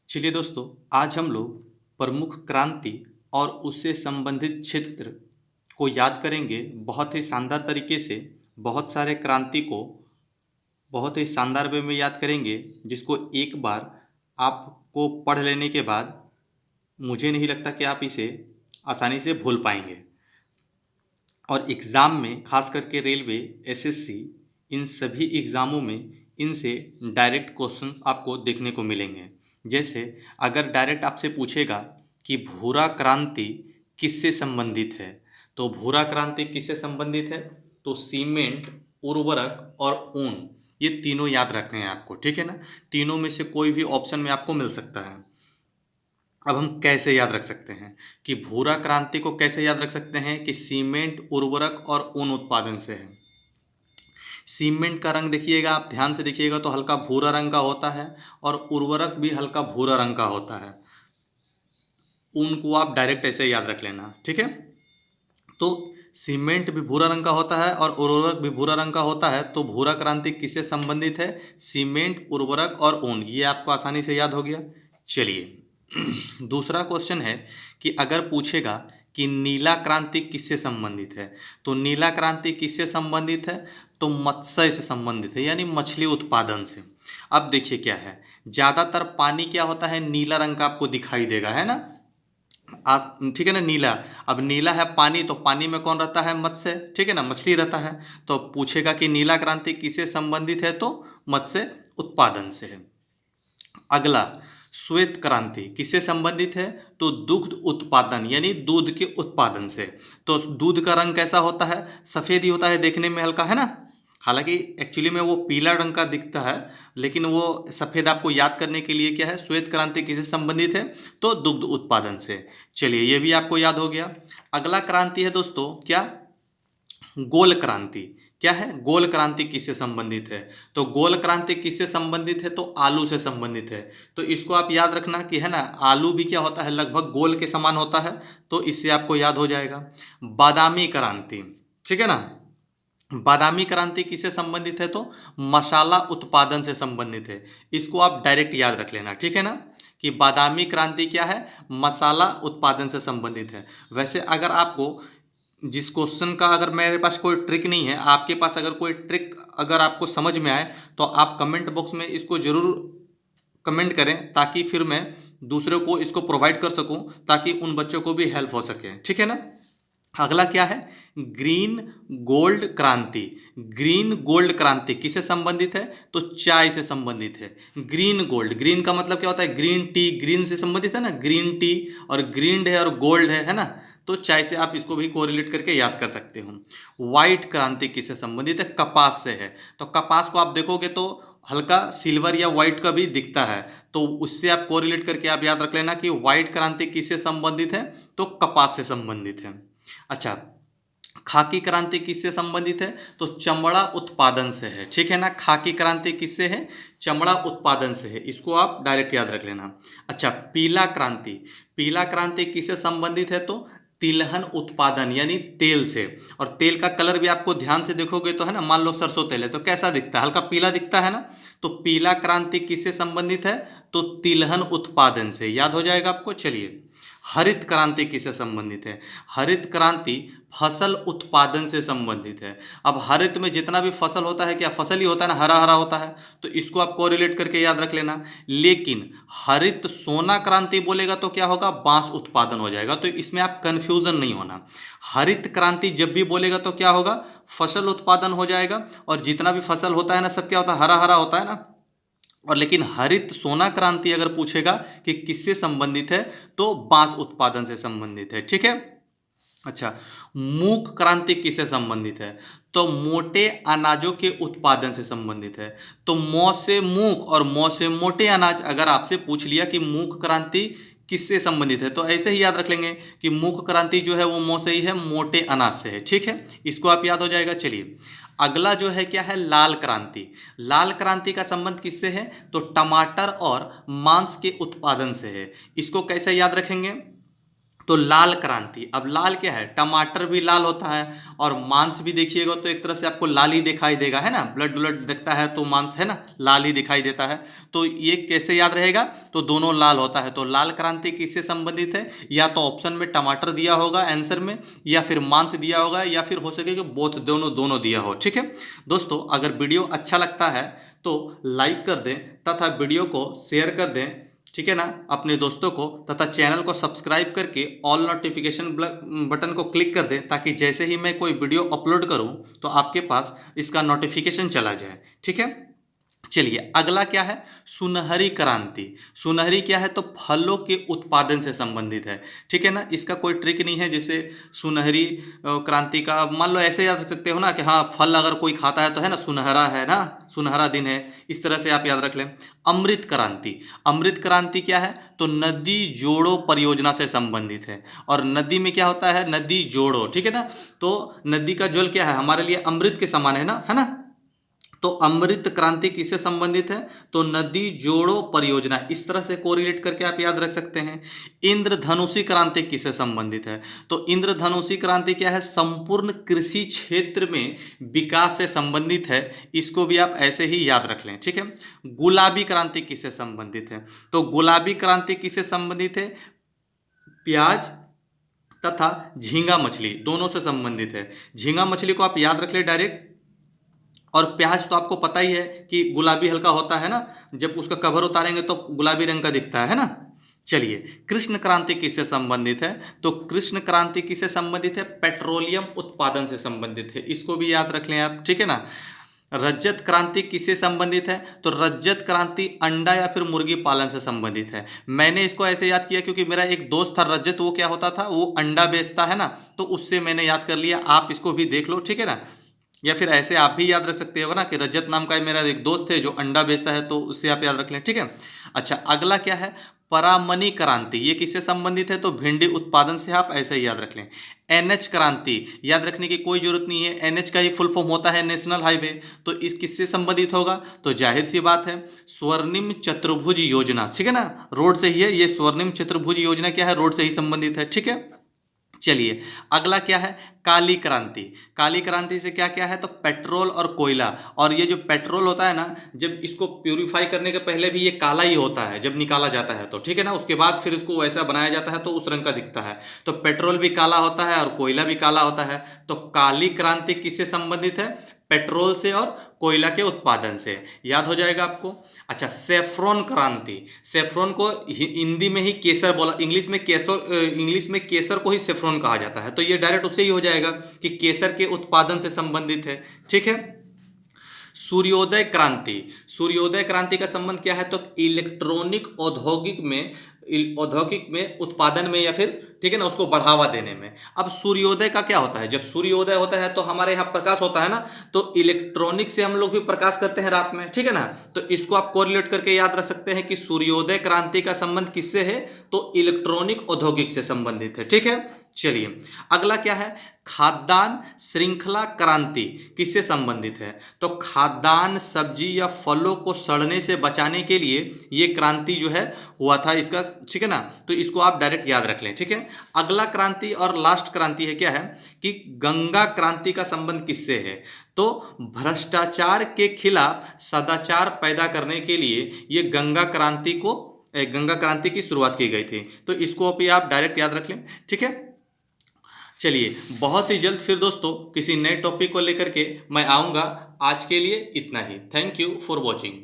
चलिए दोस्तों, आज हम लोग प्रमुख क्रांति और उससे संबंधित क्षेत्र को याद करेंगे। बहुत ही शानदार तरीके से बहुत सारे क्रांति को बहुत ही शानदार वे में याद करेंगे, जिसको एक बार आपको पढ़ लेने के बाद मुझे नहीं लगता कि आप इसे आसानी से भूल पाएंगे। और एग्ज़ाम में खास करके रेलवे, एसएससी, इन सभी एग्ज़ामों में इनसे डायरेक्ट क्वेश्चंस आपको देखने को मिलेंगे। जैसे अगर डायरेक्ट आपसे पूछेगा कि भूरा क्रांति किससे संबंधित है, तो भूरा क्रांति किससे संबंधित है, तो सीमेंट, उर्वरक और ऊन, ये तीनों याद रखने हैं आपको, ठीक है ना। तीनों में से कोई भी ऑप्शन में आपको मिल सकता है। अब हम कैसे याद रख सकते हैं कि भूरा क्रांति को कैसे याद रख सकते हैं कि सीमेंट, उर्वरक और ऊन उत्पादन से है। सीमेंट का रंग देखिएगा, आप ध्यान से देखिएगा तो हल्का भूरा रंग का होता है और उर्वरक भी हल्का भूरा रंग का होता है। ऊन को आप डायरेक्ट ऐसे याद रख लेना, ठीक है। तो सीमेंट भी भूरा रंग का होता है और उर्वरक भी भूरा रंग का होता है, तो भूरा क्रांति किससे संबंधित है, सीमेंट, उर्वरक और ऊन। ये आपको आसानी से याद हो गया। चलिए दूसरा क्वेश्चन है कि अगर पूछेगा कि नीला क्रांति किससे संबंधित है, तो नीला क्रांति किससे संबंधित है, तो मत्स्य से संबंधित है, यानी मछली उत्पादन से। अब देखिए क्या है, ज़्यादातर पानी क्या होता है, नीला रंग का आपको दिखाई देगा, है ना। आस ठीक है ना, नीला। अब नीला है पानी, तो पानी में कौन रहता है, मत्स्य, ठीक है ना, मछली रहता है। तो पूछेगा कि नीला क्रांति किससे संबंधित है, तो मत्स्य उत्पादन से है। अगला, श्वेत क्रांति किससे संबंधित है, तो दुग्ध उत्पादन यानी दूध के उत्पादन से। तो दूध का रंग कैसा होता है, सफ़ेद ही होता है, देखने में हल्का, है ना। हालांकि एक्चुअली में वो पीला रंग का दिखता है, लेकिन वो सफ़ेद आपको याद करने के लिए क्या है, श्वेत क्रांति किससे संबंधित है, तो दुग्ध उत्पादन से। चलिए ये भी आपको याद हो गया। अगला क्रांति है दोस्तों क्या, गोल क्रांति। क्या है, गोल क्रांति किससे संबंधित है, तो गोल क्रांति किससे संबंधित है, तो आलू से संबंधित है। तो इसको आप याद रखना कि है ना, आलू भी क्या होता है, लगभग गोल के समान होता है, तो इससे आपको याद हो जाएगा। बादामी क्रांति, ठीक है ना, बादामी क्रांति किससे संबंधित है, तो मसाला उत्पादन से संबंधित है। इसको आप डायरेक्ट याद रख लेना, ठीक है ना, कि बादामी क्रांति क्या है, मसाला उत्पादन से संबंधित है। वैसे अगर आपको जिस क्वेश्चन का अगर मेरे पास कोई ट्रिक नहीं है, आपके पास अगर कोई ट्रिक अगर आपको समझ में आए, तो आप कमेंट बॉक्स में इसको ज़रूर कमेंट करें, ताकि फिर मैं दूसरों को इसको प्रोवाइड कर सकूं, ताकि उन बच्चों को भी हेल्प हो सके, ठीक है ना। अगला क्या है, ग्रीन गोल्ड क्रांति। ग्रीन गोल्ड क्रांति किससे संबंधित है, तो चाय से संबंधित है। ग्रीन गोल्ड, ग्रीन का मतलब क्या होता है, ग्रीन टी, ग्रीन से संबंधित है ना, ग्रीन टी, और ग्रीन है और गोल्ड है ना, तो चाय से आप इसको भी कोरिलेट करके याद कर सकते हो। वाइट क्रांति किससे संबंधित है, कपास से है। तो कपास को आप देखोगे तो हल्का सिल्वर या वाइट का भी दिखता है, तो उससे आप कोरिलेट करके आप याद रख लेना कि वाइट क्रांति किससे संबंधित है, तो कपास से संबंधित है। अच्छा, खाकी क्रांति किससे संबंधित है, तो चमड़ा उत्पादन से है, ठीक है ना। खाकी क्रांति किससे है, चमड़ा उत्पादन से है, इसको आप डायरेक्ट याद रख लेना। अच्छा, पीला क्रांति। पीला क्रांति किससे संबंधित है, तो तिलहन उत्पादन यानी तेल से। और तेल का कलर भी आपको ध्यान से देखोगे तो है ना, मान लो सरसों तेल है तो कैसा दिखता है, हल्का पीला दिखता है ना। तो पीला क्रांति किससे संबंधित है, तो तिलहन उत्पादन से, याद हो जाएगा आपको। चलिए, हरित क्रांति किससे संबंधित है, हरित क्रांति फसल उत्पादन से संबंधित है। अब हरित में जितना भी फसल होता है, क्या फसल ही होता है ना, हरा हरा होता है, तो इसको आप कोरिलेट करके याद रख लेना। लेकिन हरित सोना क्रांति बोलेगा तो क्या होगा, बांस उत्पादन हो जाएगा, तो इसमें आप कंफ्यूजन नहीं होना। हरित क्रांति जब भी बोलेगा तो क्या होगा, फसल उत्पादन हो जाएगा, और जितना भी फसल होता है ना, सब क्या होता है, हरा हरा होता है ना। और लेकिन हरित सोना क्रांति अगर पूछेगा कि किससे संबंधित है, तो बांस उत्पादन से संबंधित है, ठीक है। अच्छा, मूक क्रांति किससे संबंधित है, तो मोटे अनाजों के उत्पादन से संबंधित है। तो मौ से मूक और मौ से मोटे अनाज, अगर आपसे पूछ लिया कि मूक क्रांति किससे संबंधित है, तो ऐसे ही याद रख लेंगे कि मूक क्रांति जो है वो मौ से ही है, मोटे अनाज से है, ठीक है। इसको आप याद हो जाएगा। चलिए, अगला जो है क्या है, लाल क्रांति। लाल क्रांति का संबंध किससे है, तो टमाटर और मांस के उत्पादन से है। इसको कैसे याद रखेंगे, तो लाल क्रांति, अब लाल क्या है, टमाटर भी लाल होता है और मांस भी देखिएगा तो एक तरह से आपको लाल ही दिखाई देगा, है ना, ब्लड ब्लड दिखता है तो मांस है ना लाल ही दिखाई देता है। तो ये कैसे याद रहेगा, तो दोनों लाल होता है, तो लाल क्रांति किससे संबंधित है, या तो ऑप्शन में टमाटर दिया होगा आंसर में, या फिर मांस दिया होगा, या फिर हो सके कि बोथ दोनों दोनों दिया हो। ठीक है दोस्तों, अगर वीडियो अच्छा लगता है तो लाइक कर दें तथा वीडियो को शेयर कर दें, ठीक है ना, अपने दोस्तों को, तथा चैनल को सब्सक्राइब करके ऑल नोटिफिकेशन बटन को क्लिक कर दें, ताकि जैसे ही मैं कोई वीडियो अपलोड करूं तो आपके पास इसका नोटिफिकेशन चला जाए। ठीक है, चलिए अगला क्या है, सुनहरी क्रांति। सुनहरी क्या है, तो फलों के उत्पादन से संबंधित है। ठीक है ना, इसका कोई ट्रिक नहीं है, जैसे सुनहरी क्रांति का मान लो ऐसे याद रख सकते हो ना कि हाँ फल अगर कोई खाता है तो है ना सुनहरा है ना, सुनहरा दिन है, इस तरह से आप याद रख लें। अमृत क्रांति, अमृत क्रांति क्या है, तो नदी जोड़ो परियोजना से संबंधित है, और नदी में क्या होता है, नदी जोड़ो, ठीक है ना, तो नदी का जल क्या है, हमारे लिए अमृत के समान है ना, तो अमृत क्रांति किससे संबंधित है, तो नदी जोड़ो परियोजना, इस तरह से कोरिलेट करके आप याद रख सकते हैं। इंद्रधनुषी क्रांति किससे संबंधित है, तो इंद्रधनुषी क्रांति क्या है, संपूर्ण कृषि क्षेत्र में विकास से संबंधित है, इसको भी आप ऐसे ही याद रख लें। ठीक है, गुलाबी क्रांति किससे संबंधित है, तो गुलाबी क्रांति किससे संबंधित है, प्याज तथा झींगा मछली दोनों से संबंधित है। झींगा मछली को आप याद रख ले डायरेक्ट, और प्याज तो आपको पता ही है कि गुलाबी हल्का होता है ना, जब उसका कवर उतारेंगे तो गुलाबी रंग का दिखता है ना। चलिए, कृष्ण क्रांति किससे संबंधित है, तो कृष्ण क्रांति किससे संबंधित है, पेट्रोलियम उत्पादन से संबंधित है, इसको भी याद रख लें आप। ठीक है ना, रजत क्रांति किससे संबंधित है, तो रजत क्रांति अंडा या फिर मुर्गी पालन से संबंधित है। मैंने इसको ऐसे याद किया क्योंकि मेरा एक दोस्त था रजत, वो क्या होता था, वो अंडा बेचता है ना, तो उससे मैंने याद कर लिया, आप इसको भी देख लो। ठीक है ना, या फिर ऐसे आप भी याद रख सकते हो ना कि रजत नाम का मेरा एक दोस्त है जो अंडा बेचता है, तो उससे आप याद रख लें। ठीक है, अच्छा अगला क्या है, परामनी क्रांति, ये किससे संबंधित है, तो भिंडी उत्पादन से, आप ऐसे ही याद रख लें। एनएच क्रांति याद रखने की कोई जरूरत नहीं है, एनएच का ही फुल फॉर्म होता है नेशनल हाईवे, तो इस किससे संबंधित होगा, तो जाहिर सी बात है स्वर्णिम चतुर्भुज योजना, ठीक है ना, रोड से ही है ये, स्वर्णिम चतुर्भुज योजना क्या है, रोड से ही संबंधित है। ठीक है, चलिए अगला क्या है, काली क्रांति। काली क्रांति से क्या क्या है, तो पेट्रोल और कोयला, और ये जो पेट्रोल होता है ना, जब इसको प्यूरिफाई करने के पहले भी ये काला ही होता है जब निकाला जाता है तो, ठीक है ना, उसके बाद फिर इसको वैसा बनाया जाता है तो उस रंग का दिखता है, तो पेट्रोल भी काला होता है और कोयला भी काला होता है। तो काली क्रांति किससे संबंधित है, पेट्रोल से और कोयला के उत्पादन से, याद हो जाएगा आपको। अच्छा, सेफ्रॉन क्रांति, सेफ्रॉन को हिंदी में ही केसर बोला, इंग्लिश में केसर को ही सेफ्रॉन कहा जाता है, तो ये डायरेक्ट उससे ही हो जाएगा कि केसर के उत्पादन से संबंधित है। ठीक है, सूर्योदय क्रांति, सूर्योदय क्रांति का संबंध क्या है, तो इलेक्ट्रॉनिक औद्योगिक में उत्पादन में, या फिर ठीक है ना उसको बढ़ावा देने में। अब सूर्योदय का क्या होता है, जब सूर्योदय होता है तो हमारे यहाँ प्रकाश होता है ना, तो इलेक्ट्रॉनिक से हम लोग भी प्रकाश करते हैं रात में, ठीक है ना, तो इसको आप कोरिलेट करके याद रख सकते हैं कि सूर्योदय क्रांति का संबंध किससे है, तो इलेक्ट्रॉनिक औद्योगिक से संबंधित है। ठीक है, चलिए अगला क्या है, खाद्यान्न श्रृंखला क्रांति किससे संबंधित है, तो खाद्यान्न सब्जी या फलों को सड़ने से बचाने के लिए ये क्रांति जो है हुआ था इसका, ठीक है ना, तो इसको आप डायरेक्ट याद रख लें। ठीक है, अगला क्रांति और लास्ट क्रांति है क्या है, कि गंगा क्रांति का संबंध किससे है, तो भ्रष्टाचार के खिलाफ सदाचार पैदा करने के लिए ये गंगा क्रांति की शुरुआत की गई थी, तो इसको भी आप डायरेक्ट याद रख लें। ठीक है, चलिए बहुत ही जल्द फिर दोस्तों किसी नए टॉपिक को लेकर के मैं आऊँगा, आज के लिए इतना ही। Thank you for watching.